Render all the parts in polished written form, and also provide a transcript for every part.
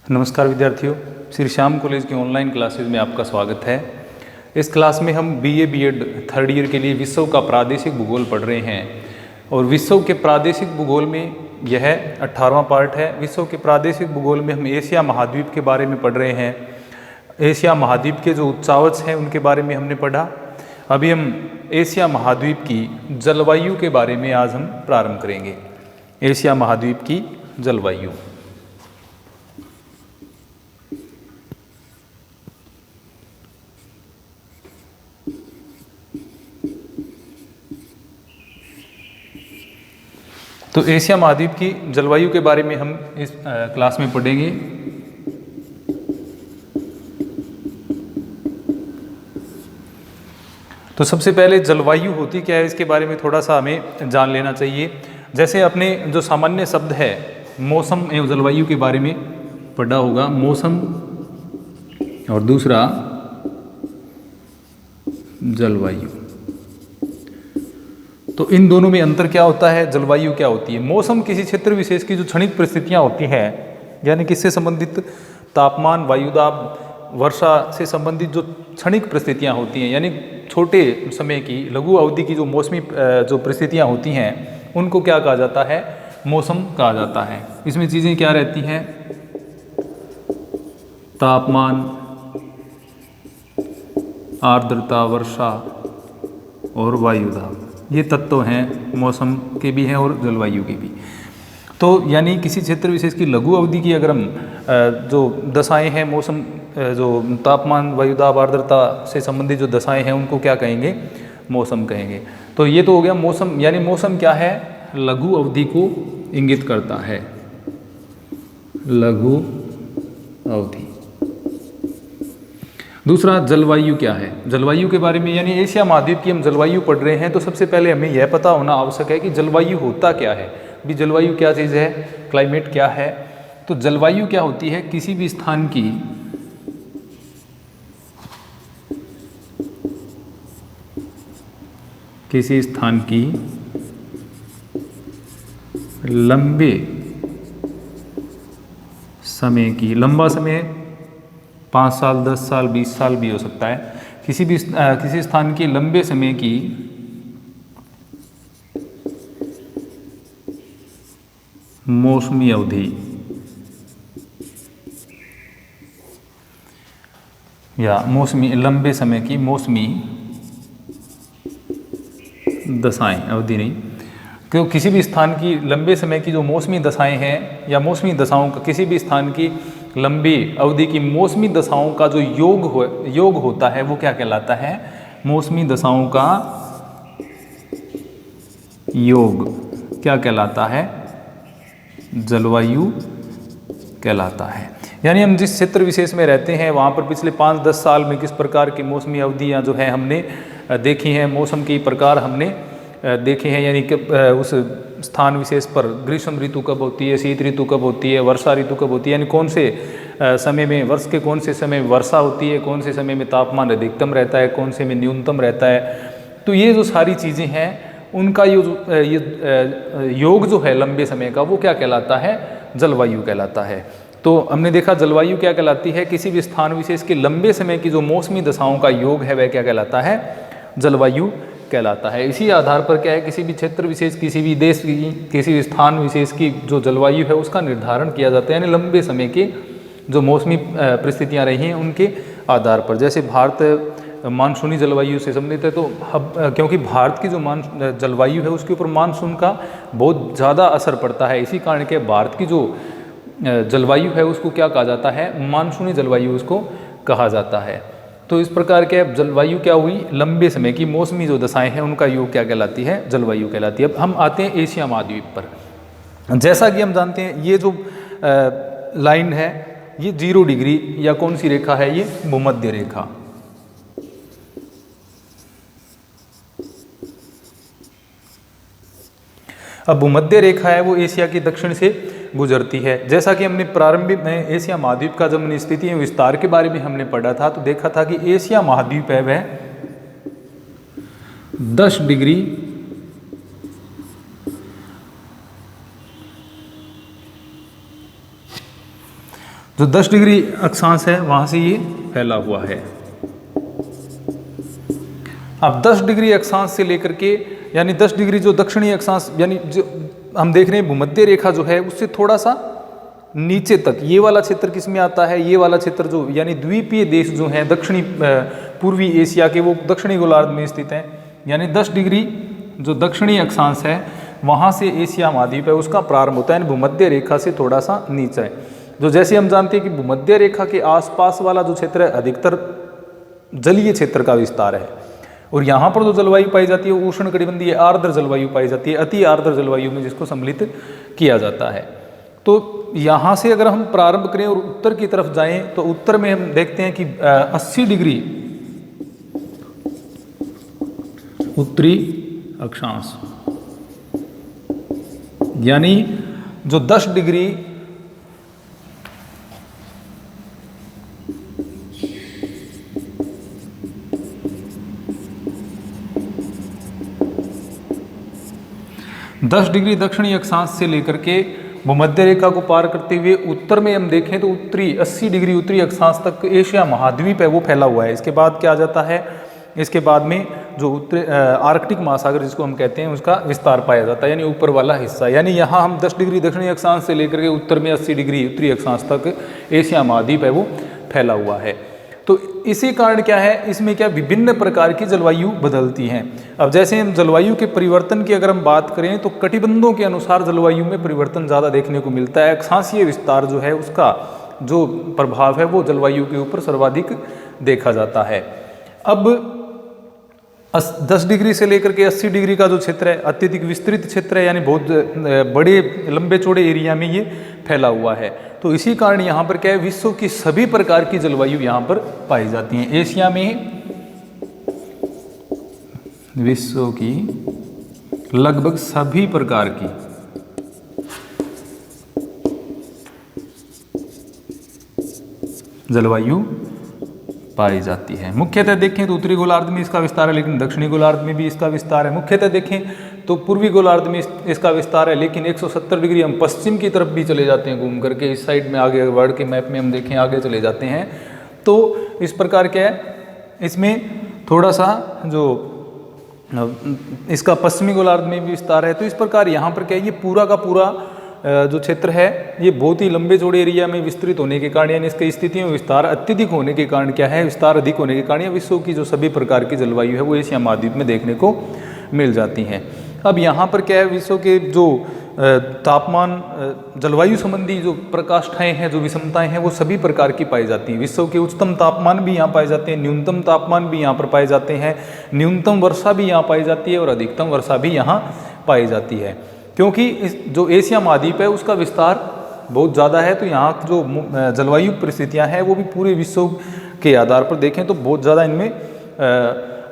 नमस्कार विद्यार्थियों, श्री श्याम कॉलेज की ऑनलाइन क्लासेज में आपका स्वागत है। इस क्लास में हम बीए बीएड थर्ड ईयर के लिए विश्व का प्रादेशिक भूगोल पढ़ रहे हैं और विश्व के प्रादेशिक भूगोल में यह 18वां पार्ट है। विश्व के प्रादेशिक भूगोल में हम एशिया महाद्वीप के बारे में पढ़ रहे हैं। एशिया महाद्वीप के जो उच्चावच हैं उनके बारे में हमने पढ़ा। अभी हम एशिया महाद्वीप की जलवायु के बारे में आज हम प्रारंभ करेंगे। एशिया महाद्वीप की जलवायु। तो एशिया महाद्वीप की जलवायु के बारे में हम इस क्लास में पढ़ेंगे। तो सबसे पहले जलवायु होती क्या है इसके बारे में थोड़ा सा हमें जान लेना चाहिए। जैसे अपने जो सामान्य शब्द है मौसम एवं जलवायु के बारे में पढ़ा होगा, मौसम और दूसरा जलवायु। तो इन दोनों में अंतर क्या होता है, जलवायु क्या होती है। मौसम किसी क्षेत्र विशेष की जो क्षणिक परिस्थितियां होती हैं, यानी किससे संबंधित, तापमान, वायुदाब, वर्षा से संबंधित जो क्षणिक परिस्थितियां होती हैं, यानी छोटे समय की लघु अवधि की जो मौसमी जो परिस्थितियां होती हैं उनको क्या कहा जाता है, मौसम कहा जाता है। इसमें चीज़ें क्या रहती हैं, तापमान, आर्द्रता, वर्षा और वायुदाब, ये तत्व हैं मौसम के भी हैं और जलवायु के भी। तो यानी किसी क्षेत्र विशेष की लघु अवधि की अगर हम जो दशाएं हैं, मौसम जो तापमान, वायुदाब, आर्द्रता से संबंधित जो दशाएं हैं उनको क्या कहेंगे, मौसम कहेंगे। तो ये तो हो गया मौसम। यानी मौसम क्या है, लघु अवधि को इंगित करता है, लघु अवधि। दूसरा जलवायु क्या है, जलवायु के बारे में, यानी एशिया महाद्वीप की हम जलवायु पढ़ रहे हैं तो सबसे पहले हमें यह पता होना आवश्यक है कि जलवायु होता क्या है। भी जलवायु क्या चीज़ है, क्लाइमेट क्या है। तो जलवायु क्या होती है, किसी भी स्थान की लंबे समय की, लंबा समय 5 साल, 10 साल, 20 साल भी हो सकता है, किसी स्थान की लंबे समय की मौसमी अवधि या लंबे समय की मौसमी दशाएं, अवधि नहीं, क्योंकि किसी भी स्थान की लंबे समय की जो मौसमी दशाएं हैं या मौसमी दशाओं का, किसी भी स्थान की लंबी अवधि की मौसमी दशाओं का जो योग होता है वो क्या कहलाता है, मौसमी दशाओं का योग क्या कहलाता है, जलवायु कहलाता है। यानी हम जिस क्षेत्र विशेष में रहते हैं वहाँ पर पिछले 5-10 साल में किस प्रकार की मौसमी अवधियाँ जो है हमने देखी हैं, मौसम के प्रकार हमने देखे हैं। यानी कि उस स्थान विशेष पर ग्रीष्म ऋतु कब होती है, शीत ऋतु कब होती है, वर्षा ऋतु कब होती है, यानी कौन से समय में, वर्ष के कौन से समय में वर्षा होती है, कौन से समय में तापमान अधिकतम रहता है, कौन से में न्यूनतम रहता है। तो ये जो सारी चीज़ें हैं उनका ये योग जो है लंबे समय का, वो क्या कहलाता है, जलवायु कहलाता है। तो हमने देखा जलवायु क्या कहलाती है, किसी भी स्थान विशेष के लंबे समय की जो मौसमी दशाओं का योग है वह क्या कहलाता है, जलवायु कहलाता है। इसी आधार पर क्या है, किसी भी क्षेत्र विशेष, किसी भी देश की, किसी भी स्थान विशेष की जो जलवायु है उसका निर्धारण किया जाता है, यानी लंबे समय के जो मौसमी परिस्थितियाँ रही हैं उनके आधार पर। जैसे भारत मानसूनी जलवायु से संबंधित है, तो क्योंकि भारत की जो जलवायु है उसके ऊपर मानसून का बहुत ज़्यादा असर पड़ता है, इसी कारण के भारत की जो जलवायु है उसको क्या कहा जाता है, मानसूनी जलवायु उसको कहा जाता है। तो इस प्रकार के जलवायु क्या हुई, लंबे समय की मौसमी जो दशाएं हैं उनका योग क्या कहलाती है, जलवायु कहलाती है। अब हम आते हैं एशिया महाद्वीप पर। जैसा कि हम जानते हैं ये जो लाइन है ये 0 डिग्री या कौन सी रेखा है, ये भूमध्य रेखा। अब भूमध्य रेखा है वो एशिया के दक्षिण से गुजरती है। जैसा कि हमने प्रारंभिक में एशिया महाद्वीप का जब हमने स्थिति एवं विस्तार के बारे में हमने पढ़ा था तो देखा था कि एशिया महाद्वीप है वह 10 डिग्री जो 10 डिग्री अक्षांश है वहाँ से ये फैला हुआ है। अब 10 डिग्री अक्षांश से लेकर के यानी 10 डिग्री जो दक्षिणी अक्षांश यानी जो हम देख रहे हैं भूमध्य रेखा जो है उससे थोड़ा सा नीचे तक ये वाला क्षेत्र किस में आता है, ये वाला क्षेत्र जो यानी द्वीपीय देश जो है दक्षिणी पूर्वी एशिया के वो दक्षिणी गोलार्ध में स्थित है। यानी 10 डिग्री जो दक्षिणी अक्षांश है वहाँ से एशिया महाद्वीप है उसका प्रारंभ होता है, यानी भूमध्य रेखा से थोड़ा सा नीचे है। जो जैसे हम जानते हैं कि भूमध्य रेखा के आसपास वाला जो क्षेत्र है अधिकतर जलीय क्षेत्र का विस्तार है और यहाँ पर जो जलवायु पाई जाती है उष्ण कटिबंधीय आर्द्र जलवायु पाई जाती है, अति आर्द्र जलवायु में जिसको सम्मिलित किया जाता है। तो यहाँ से अगर हम प्रारंभ करें और उत्तर की तरफ जाएं तो उत्तर में हम देखते हैं कि 80 डिग्री उत्तरी अक्षांश यानी जो 10 डिग्री दक्षिणी अक्षांश से लेकर के भूमध्य रेखा को पार करते हुए उत्तर में हम देखें तो उत्तरी 80 डिग्री उत्तरी अक्षांश तक एशिया महाद्वीप है वो फैला हुआ है। इसके बाद क्या आ जाता है, इसके बाद में जो आर्कटिक महासागर जिसको हम कहते हैं उसका विस्तार पाया जाता है, यानी ऊपर वाला हिस्सा। यानी यहाँ हम 10 डिग्री दक्षिणी अक्षांश से लेकर के उत्तर में 80 डिग्री उत्तरी अक्षांश तक एशिया महाद्वीप है वो फैला हुआ है। तो इसी कारण क्या है, इसमें क्या विभिन्न प्रकार की जलवायु बदलती हैं। अब जैसे हम जलवायु के परिवर्तन की अगर हम बात करें तो कटिबंधों के अनुसार जलवायु में परिवर्तन ज़्यादा देखने को मिलता है। अक्षांशीय विस्तार जो है उसका जो प्रभाव है वो जलवायु के ऊपर सर्वाधिक देखा जाता है। अब 10 डिग्री से लेकर के 80 डिग्री का जो क्षेत्र है अत्यधिक विस्तृत क्षेत्र है, यानी बहुत बड़े लंबे चौड़े एरिया में ये फैला हुआ है। तो इसी कारण यहाँ पर क्या है, विश्व की सभी प्रकार की जलवायु यहाँ पर पाई जाती हैं। एशिया में विश्व की लगभग सभी प्रकार की जलवायु पाई जाती है। मुख्यतः देखें तो उत्तरी गोलार्ध में इसका विस्तार है, लेकिन दक्षिणी गोलार्ध में भी इसका विस्तार है। मुख्यतः देखें तो पूर्वी गोलार्ध में इसका विस्तार है, लेकिन 170 डिग्री हम पश्चिम की तरफ भी चले जाते हैं घूम करके, इस साइड में आगे वर्ल्ड के मैप में हम देखें आगे चले जाते हैं। तो इस प्रकार क्या है, इसमें थोड़ा सा जो इसका पश्चिमी गोलार्ध में भी विस्तार है। तो इस प्रकार यहाँ पर क्या है, ये पूरा का पूरा जो क्षेत्र है ये बहुत ही लंबे चौड़े एरिया में विस्तृत होने के कारण, यानी इसकी स्थितियों में विस्तार अत्यधिक होने के कारण क्या है, विस्तार अधिक होने के कारण विश्व की जो सभी प्रकार की जलवायु है वो एशिया महाद्वीप में देखने को मिल जाती हैं। अब यहाँ पर क्या है, विश्व के जो तापमान जलवायु संबंधी जो प्रकाष्ठाएँ हैं, जो विषमताएँ हैं वो सभी प्रकार की पाई जाती हैं। विश्व के उच्चतम तापमान भी यहाँ पाए जाते हैं, न्यूनतम तापमान भी यहाँ पर पाए जाते हैं, न्यूनतम वर्षा भी यहाँ पाई जाती है और अधिकतम वर्षा भी यहाँ पाई जाती है। क्योंकि इस जो एशिया महाद्वीप है उसका विस्तार बहुत ज़्यादा है, तो यहाँ जो जलवायु परिस्थितियाँ हैं वो भी पूरे विश्व के आधार पर देखें तो बहुत ज़्यादा इनमें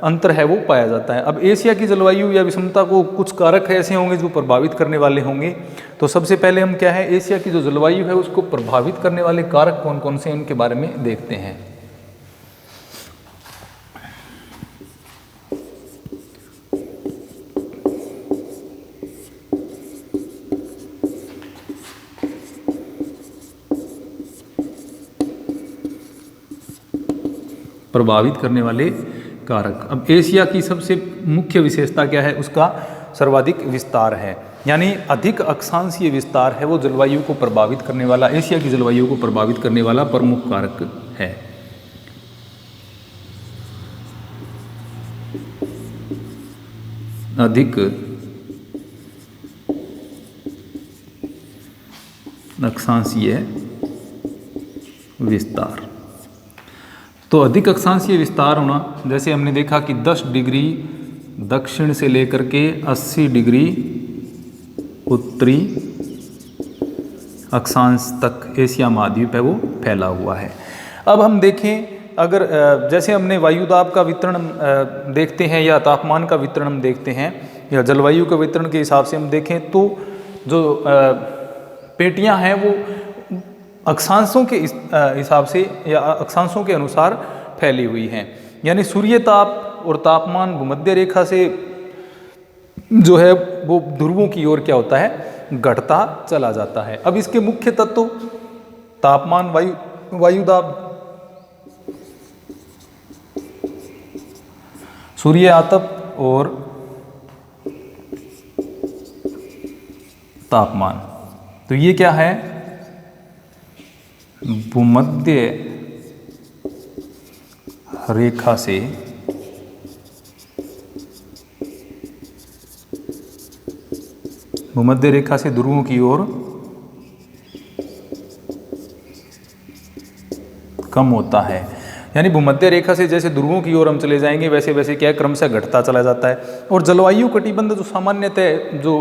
अंतर है वो पाया जाता है। अब एशिया की जलवायु या विषमता को कुछ कारक ऐसे होंगे जो प्रभावित करने वाले होंगे। तो सबसे पहले हम क्या है, एशिया की जो जलवायु है उसको प्रभावित करने वाले कारक कौन कौन से हैं उनके बारे में देखते हैं। प्रभावित करने वाले कारक। अब एशिया की सबसे मुख्य विशेषता क्या है, उसका सर्वाधिक विस्तार है, यानी अधिक अक्षांशीय विस्तार है वो जलवायु को प्रभावित करने वाला, एशिया की जलवायु को प्रभावित करने वाला प्रमुख कारक है। अधिक अक्षांशीय विस्तार। तो अधिक अक्षांशीय विस्तार होना, जैसे हमने देखा कि 10 डिग्री दक्षिण से लेकर के 80 डिग्री उत्तरी अक्षांश तक एशिया महाद्वीप है वो फैला हुआ है। अब हम देखें, अगर जैसे हमने वायुदाब का वितरण देखते हैं या तापमान का वितरण हम देखते हैं या जलवायु के वितरण के हिसाब से हम देखें तो जो पेटियां हैं वो अक्षांशों के हिसाब से या अक्षांशों के अनुसार फैली हुई हैं, यानी सूर्य ताप और तापमान भूमध्य रेखा से जो है वो ध्रुवों की ओर क्या होता है, घटता चला जाता है। अब इसके मुख्य तत्व तापमान, वायुदाब, सूर्य आतप और तापमान। तो ये क्या है? भूमध्य रेखा से ध्रुवों की ओर कम होता है। यानी भूमध्य रेखा से जैसे ध्रुवों की ओर हम चले जाएंगे वैसे वैसे क्या क्रमशः घटता चला जाता है। और जलवायु कटिबंध जो सामान्यतः जो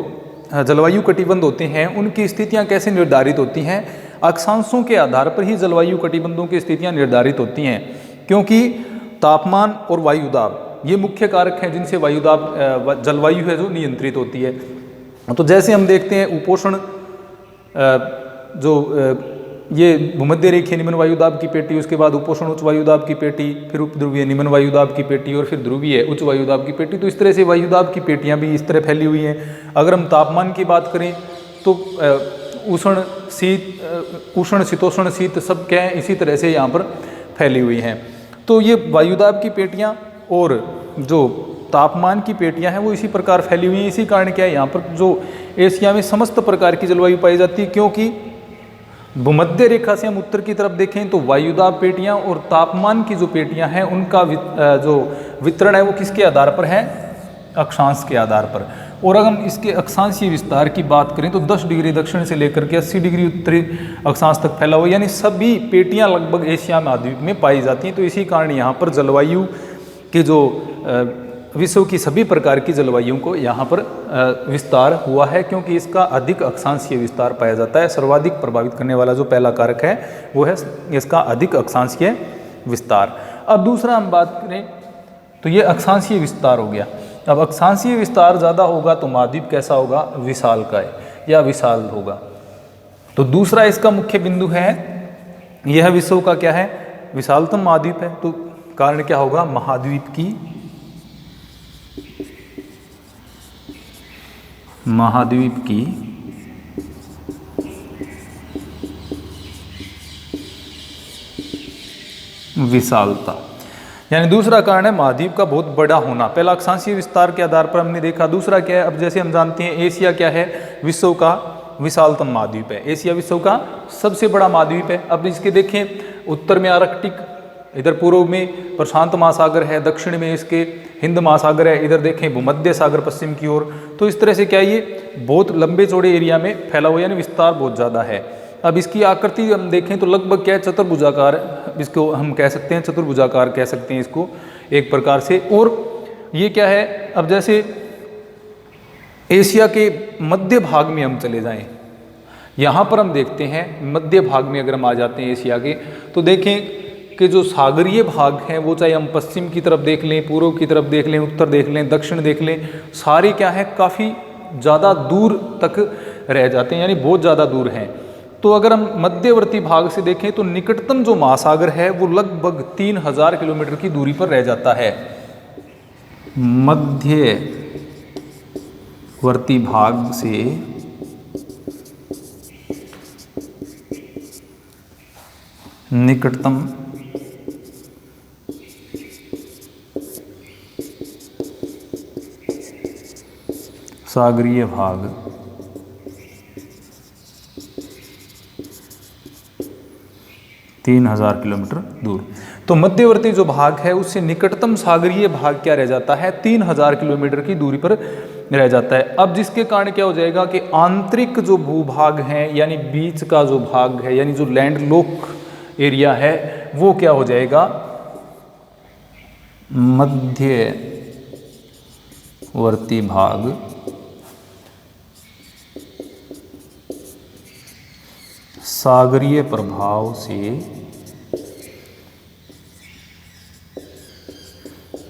जलवायु कटिबंध होते हैं उनकी स्थितियां कैसे निर्धारित होती हैं? अक्षांशों के आधार पर ही जलवायु कटिबंधों की स्थितियां निर्धारित होती हैं, क्योंकि तापमान और वायुदाब ये मुख्य कारक हैं जिनसे वायुदाब जलवायु है जो नियंत्रित होती है। तो जैसे हम देखते हैं उपोषण ये भूमध्य रेखीय निम्न वायुदाब की पेटी, उसके बाद उपोषण उच्च वायुदाब की पेटी, फिर उपध्रुवीय निम्न वायुदाब की पेटी और फिर ध्रुवीय उच्च वायुदाब की पेटी। तो इस तरह से वायुदाब की पेटियां भी इस तरह फैली हुई हैं। अगर हम तापमान की बात करें तो उष्ण शीतोष्ण शीत सब क्या है इसी तरह से यहाँ पर फैली हुई हैं। तो ये वायुदाब की पेटियाँ और जो तापमान की पेटियाँ हैं वो इसी प्रकार फैली हुई हैं। इसी कारण क्या है यहाँ पर जो एशिया में समस्त प्रकार की जलवायु पाई जाती है, क्योंकि भूमध्य रेखा से हम उत्तर की तरफ देखें तो वायुदाब पेटियां और तापमान की जो पेटियां हैं उनका जो वितरण है वो किसके आधार पर है? अक्षांश के आधार पर। और अगर हम इसके अक्षांशीय विस्तार की बात करें तो 10 डिग्री दक्षिण से लेकर के 80 डिग्री उत्तरी अक्षांश तक फैला हुआ, यानी सभी पेटियां लगभग एशिया महाद्वीप में पाई जाती हैं। तो इसी कारण यहाँ पर जलवायु के जो विश्व की सभी प्रकार की जलवायु को यहाँ पर विस्तार हुआ है, क्योंकि इसका अधिक अक्षांशीय विस्तार पाया जाता है। सर्वाधिक प्रभावित करने वाला जो पहला कारक है वो है इसका अधिक अक्षांशीय विस्तार। अब दूसरा हम बात करें तो ये अक्षांशीय विस्तार हो गया। अब अक्षांशीय विस्तार ज़्यादा होगा तो महाद्वीप कैसा होगा? विशालकाय या विशाल होगा। तो दूसरा इसका मुख्य बिंदु है, यह विश्व का क्या है? विशालतम महाद्वीप है। तो कारण क्या होगा? महाद्वीप की विशालता, यानी दूसरा कारण है महाद्वीप का बहुत बड़ा होना। पहला अक्षांशीय विस्तार के आधार पर हमने देखा। दूसरा क्या है? अब जैसे हम जानते हैं एशिया क्या है? विश्व का विशालतम महाद्वीप है। एशिया विश्व का सबसे बड़ा महाद्वीप है। अब इसके देखें, उत्तर में आर्कटिक, इधर पूर्व में प्रशांत महासागर है, दक्षिण में इसके हिंद महासागर है, इधर देखें भूमध्य सागर पश्चिम की ओर। तो इस तरह से क्या ये बहुत लंबे चौड़े एरिया में फैला हुआ, यानी विस्तार बहुत ज़्यादा है। अब इसकी आकृति हम देखें तो लगभग क्या है? चतुर्भुजाकार, इसको हम कह सकते हैं, चतुर्भुजाकार कह सकते हैं इसको एक प्रकार से। और ये क्या है? अब जैसे एशिया के मध्य भाग में हम चले जाएं, यहाँ पर हम देखते हैं मध्य भाग में अगर हम आ जाते हैं एशिया के, तो देखें कि जो सागरीय भाग हैं वो चाहे हम पश्चिम की तरफ देख लें, पूर्व की तरफ देख लें, उत्तर देख लें, दक्षिण देख लें, सारे क्या है? काफ़ी ज़्यादा दूर तक रह जाते हैं, यानी बहुत ज़्यादा दूर हैं। तो अगर हम मध्यवर्ती भाग से देखें तो निकटतम जो महासागर है वो लगभग 3000 किलोमीटर की दूरी पर रह जाता है। मध्यवर्ती भाग से निकटतम सागरीय भाग 3000 किलोमीटर दूर। तो मध्यवर्ती जो भाग है उससे निकटतम सागरीय भाग क्या रह जाता है? 3000 किलोमीटर की दूरी पर रह जाता है। अब जिसके कारण क्या हो जाएगा कि आंतरिक जो भूभाग है, यानी बीच का जो भाग है, यानी जो लैंडलॉक एरिया है, वो क्या हो जाएगा? मध्यवर्ती भाग सागरीय प्रभाव से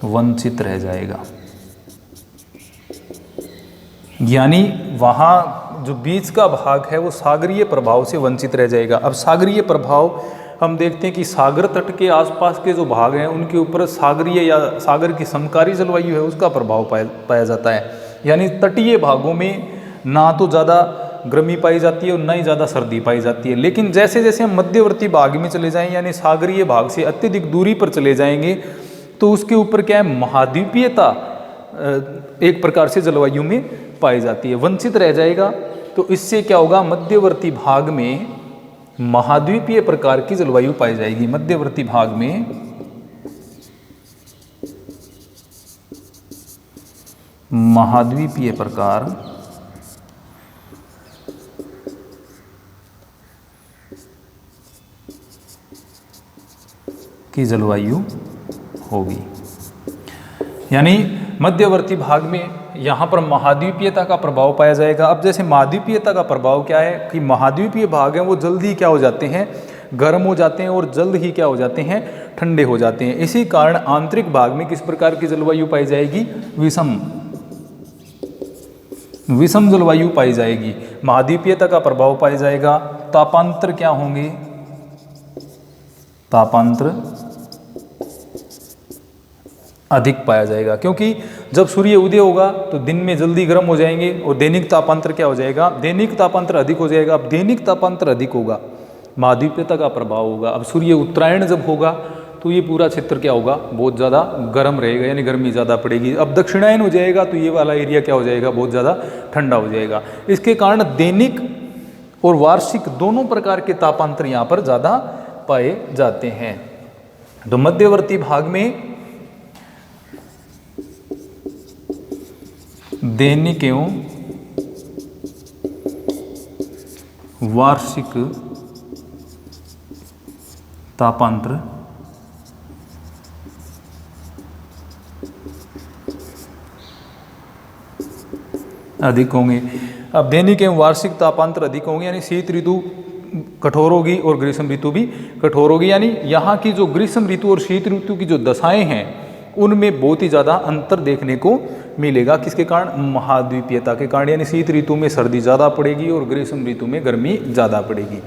वंचित रह जाएगा, यानी वहाँ जो बीच का भाग है वो सागरीय प्रभाव से वंचित रह जाएगा। अब सागरीय प्रभाव हम देखते हैं कि सागर तट के आसपास के जो भाग हैं उनके ऊपर सागरीय या सागर की समकारी जलवायु है उसका प्रभाव पाया जाता है। यानी तटीय भागों में ना तो ज़्यादा गर्मी पाई जाती है और ना ही ज़्यादा सर्दी पाई जाती है। लेकिन जैसे जैसे हम मध्यवर्ती भाग में चले जाएं यानी सागरीय भाग से अत्यधिक दूरी पर चले जाएंगे तो उसके ऊपर क्या है, महाद्वीपीयता एक प्रकार से जलवायु में पाई जाती है, वंचित रह जाएगा। तो इससे क्या होगा, मध्यवर्ती भाग में महाद्वीपीय प्रकार की जलवायु पाई जाएगी। मध्यवर्ती भाग में महाद्वीपीय प्रकार की जलवायु होगी। यानी मध्यवर्ती भाग में यहाँ पर महाद्वीपीयता का प्रभाव पाया जाएगा। अब जैसे महाद्वीपीयता का प्रभाव क्या है कि महाद्वीपीय भाग है वो जल्द ही क्या हो जाते हैं, गर्म हो जाते हैं और जल्द ही क्या हो जाते हैं, ठंडे हो जाते हैं। इसी कारण आंतरिक भाग में किस प्रकार की जलवायु पाई जाएगी, विषम जलवायु पाई जाएगी। महाद्वीपीयता का प्रभाव पाया जाएगा। तापांतर क्या होंगे, तापांतर अधिक पाया जाएगा, क्योंकि जब सूर्य उदय होगा तो दिन में जल्दी गर्म हो जाएंगे और दैनिक तापांतर क्या हो जाएगा, दैनिक तापांतर अधिक हो जाएगा। अब दैनिक तापांतर अधिक होगा, महाद्वीपीयता का प्रभाव होगा। अब सूर्य उत्तरायण जब होगा तो ये पूरा क्षेत्र क्या होगा, बहुत ज़्यादा गर्म रहेगा, यानी गर्मी ज़्यादा पड़ेगी। अब दक्षिणायन हो जाएगा तो ये वाला एरिया क्या हो जाएगा, बहुत ज़्यादा ठंडा हो जाएगा। इसके कारण दैनिक और वार्षिक दोनों प्रकार के तापांतर यहाँ पर ज़्यादा पाए जाते हैं। तो मध्यवर्ती भाग में दैनिक एवं वार्षिक तापांतर अधिक होंगे। अब दैनिक एवं वार्षिक तापांतर अधिक होंगे, यानी शीत ऋतु कठोर होगी और ग्रीष्म ऋतु भी कठोर होगी। यानी यहाँ की जो ग्रीष्म ऋतु और शीत ऋतु की जो दशाएं हैं उनमें बहुत ही ज़्यादा अंतर देखने को मिलेगा। किसके कारण, महाद्वीपीयता के कारण। यानी शीत ऋतु में सर्दी ज़्यादा पड़ेगी और ग्रीष्म ऋतु में गर्मी ज़्यादा पड़ेगी।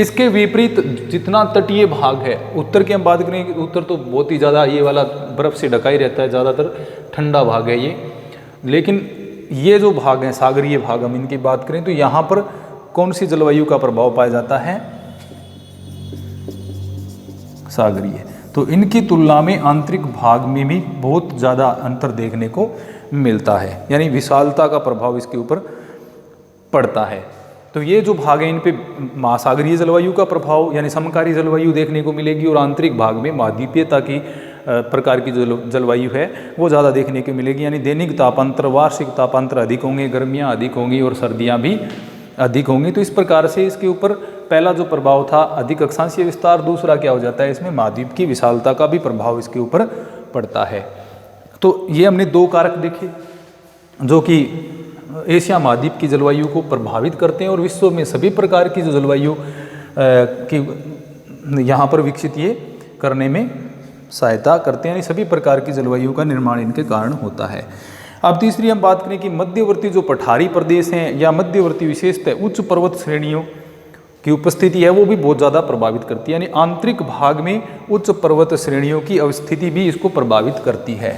इसके विपरीत जितना तटीय भाग है, उत्तर की हम बात करें, उत्तर तो बहुत ही ज़्यादा ये वाला बर्फ़ से ढका ही रहता है, ज़्यादातर ठंडा भाग है ये। लेकिन ये जो भाग हैं सागरीय भाग, हम इनकी बात करें तो यहाँ पर कौन सी जलवायु का प्रभाव पाया जाता है, सागरीय। तो इनकी तुलना में आंतरिक भाग में भी बहुत ज़्यादा अंतर देखने को मिलता है, यानी विशालता का प्रभाव इसके ऊपर पड़ता है। तो ये जो भाग है इन पे महासागरीय जलवायु का प्रभाव यानी समकारी जलवायु देखने को मिलेगी और आंतरिक भाग में महाद्वीपीयता की प्रकार की जो जलवायु है वो ज़्यादा देखने को मिलेगी। यानी दैनिक तापांतर, वार्षिक तापांतर अधिक होंगे, गर्मियाँ अधिक होंगी और सर्दियाँ भी अधिक होंगी। तो इस प्रकार से इसके ऊपर पहला जो प्रभाव था अधिक अक्षांशीय विस्तार, दूसरा क्या हो जाता है, इसमें महाद्वीप की विशालता का भी प्रभाव इसके ऊपर पड़ता है। तो ये हमने दो कारक देखे जो कि एशिया महाद्वीप की जलवायु को प्रभावित करते हैं और विश्व में सभी प्रकार की जो जलवायु की यहाँ पर विकसित ये करने में सहायता करते हैं, यानी सभी प्रकार की जलवायु का निर्माण इनके कारण होता है। अब तीसरी हम बात करें कि मध्यवर्ती जो पठारी प्रदेश हैं या मध्यवर्ती विशेषतः उच्च पर्वत श्रेणियों की उपस्थिति है वो भी बहुत ज़्यादा प्रभावित करती है। यानी आंतरिक भाग में उच्च पर्वत श्रेणियों की अवस्थिति भी इसको प्रभावित करती है।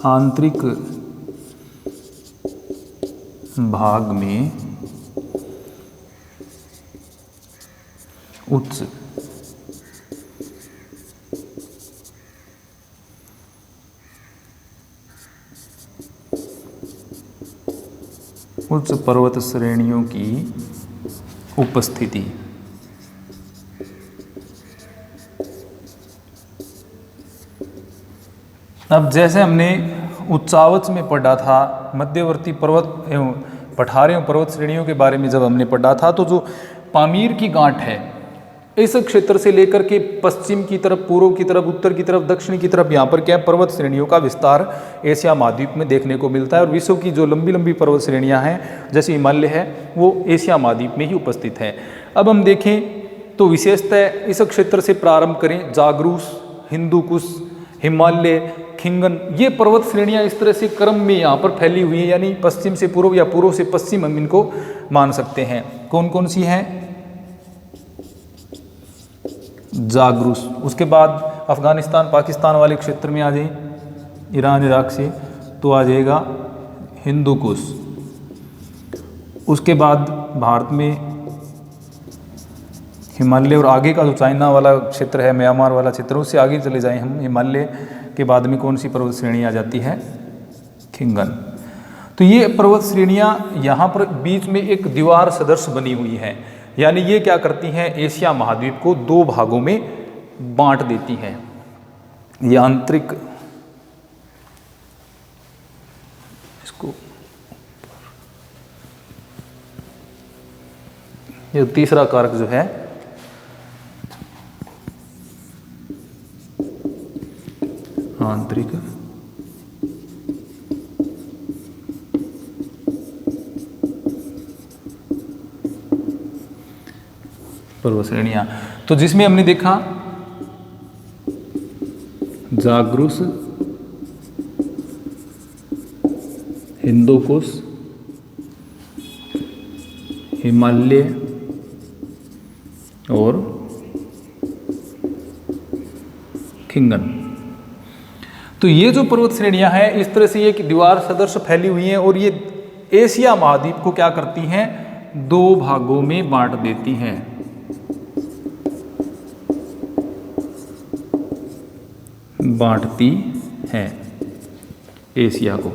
आंतरिक भाग में उच्च पर्वत श्रेणियों की उपस्थिति। अब जैसे हमने उच्चावच में पढ़ा था, मध्यवर्ती पर्वत एवं पठार एवं पर्वत श्रेणियों के बारे में जब हमने पढ़ा था, तो जो पामीर की गांठ है इस क्षेत्र से लेकर के पश्चिम की तरफ, पूर्व की तरफ, उत्तर की तरफ, दक्षिण की तरफ यहाँ पर क्या पर्वत श्रेणियों का विस्तार एशिया महाद्वीप में देखने को मिलता है। और विश्व की जो लंबी लंबी पर्वत श्रेणियाँ हैं जैसे हिमालय है वो एशिया महाद्वीप में ही उपस्थित है। अब हम देखें तो विशेषतः इस क्षेत्र से प्रारंभ करें, जागरूस, हिंदू कुश, हिमालय, खिंगन, ये पर्वत श्रेणियाँ इस तरह से क्रम में यहाँ पर फैली हुई हैं, यानी पश्चिम से पूर्व या पूर्व से पश्चिम हम इनको मान सकते हैं। कौन कौन सी हैं, जागरूस, उसके बाद अफगानिस्तान पाकिस्तान वाले क्षेत्र में आ जाए, ईरान इराक से तो आ जाएगा हिंदू कुश, उसके बाद भारत में हिमालय और आगे का जो चाइना वाला क्षेत्र है, म्यांमार वाला क्षेत्र, उससे आगे चले जाएं हम, हिमालय के बाद में कौन सी पर्वत श्रेणी आ जाती है? खिंगन। तो ये पर्वत श्रेणियाँ यहाँ पर बीच में एक दीवार सदृश बनी हुई हैं, यानी ये क्या करती हैं? एशिया महाद्वीप को दो भागों में बांट देती हैं। ये आंतरिक, इसको ये तीसरा कारक जो है आंतरिक पर्वत श्रेणियां, तो जिसमें हमने देखा जागरूस, हिंदुकुश, हिमालय और खिंगन। तो ये जो पर्वत श्रेणियां हैं इस तरह से ये दीवार सदृश फैली हुई हैं और ये एशिया महाद्वीप को क्या करती हैं? दो भागों में बांट देती हैं। बांटती हैं एशिया को।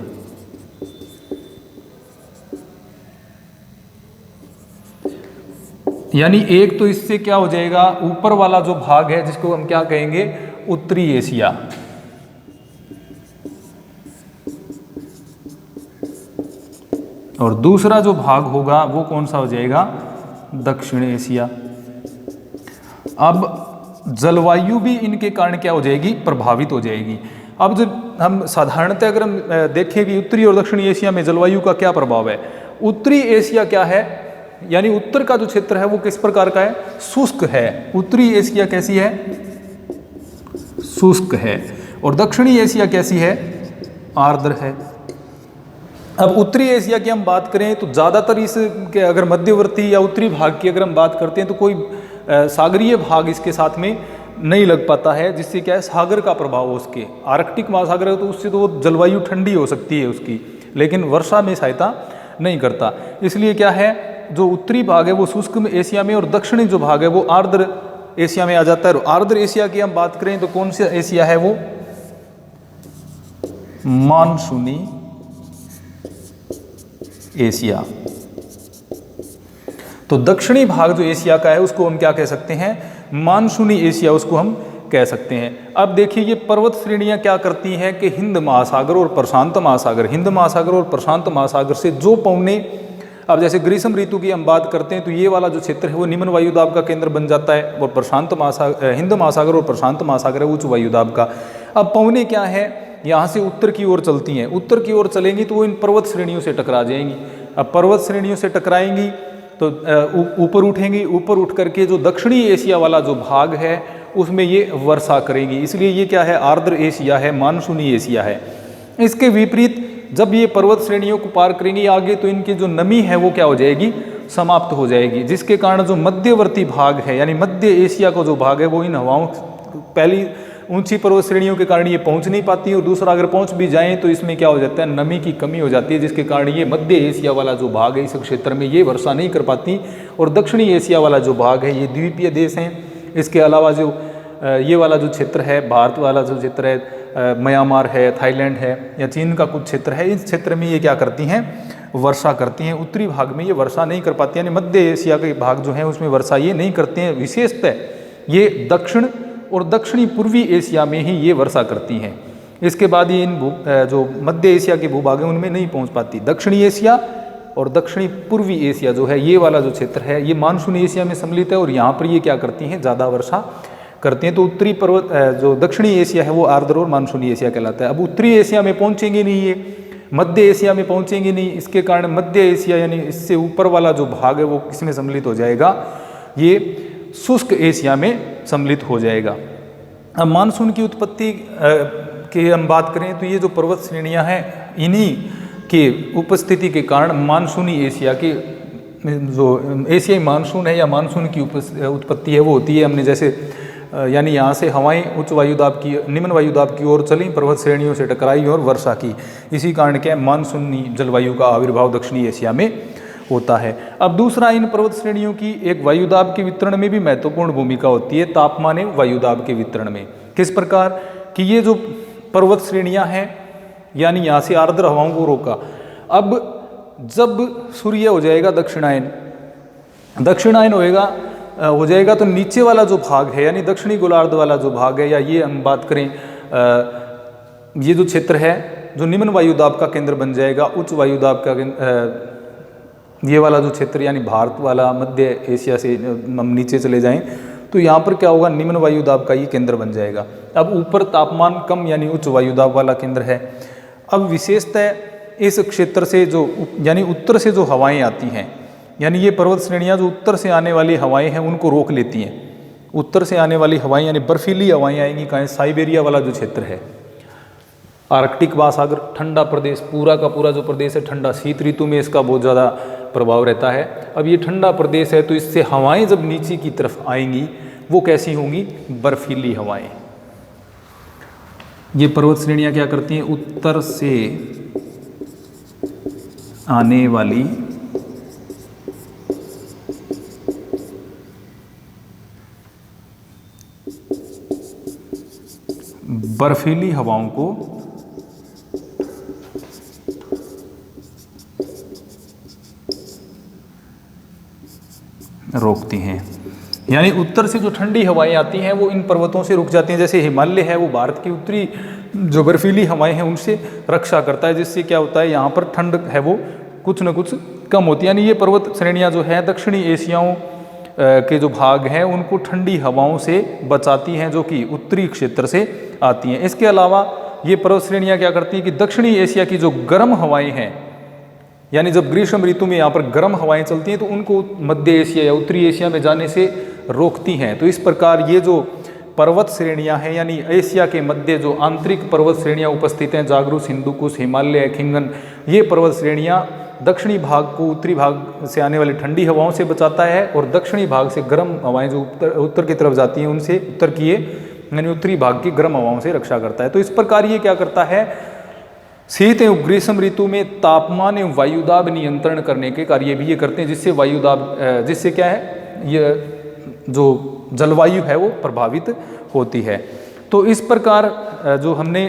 यानी एक तो इससे क्या हो जाएगा, ऊपर वाला जो भाग है जिसको हम क्या कहेंगे? उत्तरी एशिया, और दूसरा जो भाग होगा वो कौन सा हो जाएगा? दक्षिण एशिया। अब जलवायु भी इनके कारण क्या हो जाएगी? प्रभावित हो जाएगी। अब जब हम साधारणतः अगर हम देखें कि उत्तरी और दक्षिणी एशिया में जलवायु का क्या प्रभाव है, उत्तरी एशिया क्या है, यानी उत्तर का जो क्षेत्र है वो किस प्रकार का है? शुष्क है। उत्तरी एशिया कैसी है? शुष्क है। और दक्षिणी एशिया कैसी है? आर्द्र है। अब उत्तरी एशिया की हम बात करें तो ज़्यादातर इस के अगर मध्यवर्ती या उत्तरी भाग की अगर हम बात करते हैं तो कोई सागरीय भाग इसके साथ में नहीं लग पाता है, जिससे क्या है? सागर का प्रभाव हो उसके, आर्कटिक महासागर है तो उससे तो वो जलवायु ठंडी हो सकती है उसकी, लेकिन वर्षा में सहायता नहीं करता। इसलिए क्या है, जो उत्तरी भाग है वो शुष्क एशिया में और दक्षिणी जो भाग है वो आर्द्र एशिया में आ जाता है। और आर्द्र एशिया की हम बात करें तो कौन सा एशिया है? वो मानसूनी एशिया। तो दक्षिणी भाग जो एशिया का है उसको हम क्या कह सकते हैं? मानसूनी एशिया उसको हम कह सकते हैं। अब देखिए ये पर्वत श्रेणियां क्या करती हैं कि हिंद महासागर और प्रशांत महासागर, हिंद महासागर और प्रशांत महासागर से जो पौने, अब जैसे ग्रीष्म ऋतु की हम बात करते हैं तो ये वाला जो क्षेत्र है वो निम्न वायुदाब का केंद्र बन जाता है और प्रशांत महासागर, हिंद महासागर और प्रशांत महासागर है उच्च वायुदाब का। अब पौने क्या है? यहाँ से उत्तर की ओर चलती हैं, उत्तर की ओर चलेंगी तो वो इन पर्वत श्रेणियों से टकरा जाएंगी। अब पर्वत श्रेणियों से टकराएंगी तो ऊपर उठेंगी, ऊपर उठ करके जो दक्षिणी एशिया वाला जो भाग है उसमें ये वर्षा करेंगी, इसलिए ये क्या है? आर्द्र एशिया है, मानसूनी एशिया है। इसके विपरीत जब ये पर्वत श्रेणियों को पार करेंगी आगे तो इनकी जो नमी है वो क्या हो जाएगी? समाप्त हो जाएगी, जिसके कारण जो मध्यवर्ती भाग है यानी मध्य एशिया का जो भाग है वो इन हवाओं, पहली ऊंची पर्वत श्रेणियों के कारण ये पहुंच नहीं पाती और दूसरा अगर पहुंच भी जाएं तो इसमें क्या हो जाता है? नमी की कमी हो जाती है, जिसके कारण ये मध्य एशिया वाला जो भाग है इस क्षेत्र में ये वर्षा नहीं कर पाती। और दक्षिणी एशिया वाला जो भाग है ये द्वीपीय देश हैं। इसके अलावा जो ये वाला जो क्षेत्र है, भारत वाला जो क्षेत्र है, म्यांमार है, थाईलैंड है या चीन का कुछ क्षेत्र है, इस क्षेत्र में ये क्या करती हैं? वर्षा करती हैं। उत्तरी भाग में ये वर्षा नहीं कर पाती, यानी मध्य एशिया के भाग जो हैं उसमें वर्षा ये नहीं करते हैं। विशेषतः ये दक्षिण और दक्षिणी पूर्वी एशिया में ही ये वर्षा करती हैं। इसके बाद ये इन जो मध्य एशिया के भूभाग हैं उनमें नहीं पहुंच पाती। दक्षिणी एशिया और दक्षिणी पूर्वी एशिया जो है ये वाला जो क्षेत्र है ये मानसून एशिया में सम्मिलित है और यहाँ पर ये क्या करती हैं? ज़्यादा वर्षा करते हैं। तो उत्तरी पर्वत जो दक्षिणी एशिया है वो आर्द्र और मानसूनी एशिया कहलाता है। अब उत्तरी एशिया में पहुँचेंगे नहीं, ये मध्य एशिया में पहुँचेंगे नहीं, इसके कारण मध्य एशिया यानी इससे ऊपर वाला जो भाग है वो किसमें सम्मिलित हो जाएगा? ये शुष्क एशिया में सम्मिलित हो जाएगा। अब मानसून की उत्पत्ति की हम बात करें तो ये जो पर्वत श्रेणियां हैं इन्हीं के उपस्थिति के कारण मानसूनी एशिया के जो एशियाई मानसून है या मानसून की उत्पत्ति है वो होती है। हमने जैसे यानी यहाँ से हवाएं उच्च वायुदाब की निम्न वायुदाब की ओर चली, पर्वत श्रेणियों से टकराई और वर्षा की, इसी कारण क्या मानसूनी जलवायु का आविर्भाव दक्षिणी एशिया में होता है। अब दूसरा, इन पर्वत श्रेणियों की एक वायुदाब के वितरण में भी महत्वपूर्ण भूमिका होती है, तापमान एवं वायुदाब के वितरण में। किस प्रकार कि ये जो पर्वत श्रेणियां हैं, यानी यहाँ से आर्द्र हवाओं को रोका। अब जब सूर्य हो जाएगा दक्षिणायन हो जाएगा तो नीचे वाला जो भाग है, यानी दक्षिणी गोलार्ध वाला जो भाग है, या ये हम बात करें ये जो क्षेत्र है जो निम्न वायुदाब का केंद्र बन जाएगा, उच्च वायुदाब का ये वाला जो क्षेत्र यानी भारत वाला, मध्य एशिया से हम नीचे चले जाएं तो यहाँ पर क्या होगा, निम्न वायुदाब का ये केंद्र बन जाएगा। अब ऊपर तापमान कम यानी उच्च वायुदाब वाला केंद्र है। अब विशेषतः इस क्षेत्र से जो यानी उत्तर से जो हवाएं आती हैं, यानी ये पर्वत श्रेणियाँ जो उत्तर से आने वाली हवाएं हैं उनको रोक लेती हैं। उत्तर से आने वाली हवाएं यानी बर्फीली हवाएं आएंगी कहाँ, साइबेरिया वाला जो क्षेत्र है, आर्कटिक महासागर, ठंडा प्रदेश, पूरा का पूरा जो प्रदेश है ठंडा, शीत ऋतु में इसका बहुत ज़्यादा प्रभाव रहता है। अब ये ठंडा प्रदेश है तो इससे हवाएं जब नीचे की तरफ आएंगी वो कैसी होंगी, बर्फीली हवाएं। ये पर्वत श्रेणियां क्या करती हैं, उत्तर से आने वाली बर्फीली हवाओं को रोकती हैं। यानी उत्तर से जो ठंडी हवाएं आती हैं वो इन पर्वतों से रुक जाती हैं। जैसे हिमालय है वो भारत की उत्तरी जो बर्फीली हवाएं हैं उनसे रक्षा करता है, जिससे क्या होता है यहाँ पर ठंड है वो कुछ न कुछ कम होती है। यानी ये पर्वत श्रेणियाँ जो हैं दक्षिणी एशियाओं के जो भाग हैं उनको ठंडी हवाओं से बचाती हैं जो कि उत्तरी क्षेत्र से आती हैं। इसके अलावा ये पर्वत श्रेणियाँ क्या करती हैं कि दक्षिणी एशिया की जो गर्म हवाएं हैं, यानी जब ग्रीष्म ऋतु में यहाँ पर गर्म हवाएं चलती हैं तो उनको मध्य एशिया या उत्तरी एशिया में जाने से रोकती हैं। तो इस प्रकार ये जो पर्वत श्रेणियाँ हैं, यानी एशिया के मध्य जो आंतरिक पर्वत श्रेणियाँ उपस्थित हैं, जागरूस, हिंदुकुश, हिमालय, खिंगन, ये पर्वत श्रेणियाँ दक्षिणी भाग को उत्तरी भाग से आने वाली ठंडी हवाओं से बचाता है और दक्षिणी भाग से गर्म हवाएं जो उत्तर की तरफ जाती हैं उनसे उत्तर की यानी उत्तरी भाग की गर्म हवाओं से रक्षा करता है। तो इस प्रकार ये क्या करता है, शीत एवं ग्रीष्म ऋतु में तापमान एवं वायुदाब नियंत्रण करने के कार्य भी ये करते हैं, जिससे वायुदाब जिससे क्या है ये जो जलवायु है वो प्रभावित होती है। तो इस प्रकार जो हमने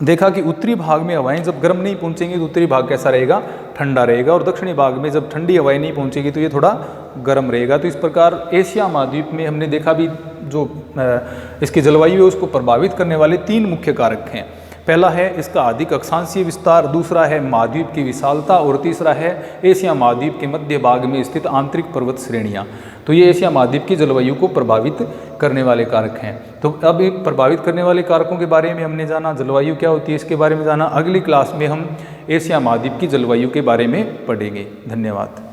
देखा कि उत्तरी भाग में हवाएं जब गर्म नहीं पहुंचेंगी तो उत्तरी भाग कैसा रहेगा, ठंडा रहेगा, और दक्षिणी भाग में जब ठंडी हवाएं नहीं पहुंचेगी तो ये थोड़ा गर्म रहेगा। तो इस प्रकार एशिया महाद्वीप में हमने देखा भी जो इसकी जलवायु है उसको प्रभावित करने वाले 3 मुख्य कारक हैं। पहला है इसका अधिक अक्षांशीय विस्तार, दूसरा है महाद्वीप की विशालता और तीसरा है एशिया महाद्वीप के मध्य भाग में स्थित आंतरिक पर्वत श्रेणियाँ। तो ये एशिया महाद्वीप की जलवायु को प्रभावित करने वाले कारक हैं। तो अब प्रभावित करने वाले कारकों के बारे में हमने जाना, जलवायु क्या होती है इसके बारे में जाना। अगली क्लास में हम एशिया महाद्वीप की जलवायु के बारे में पढ़ेंगे। धन्यवाद।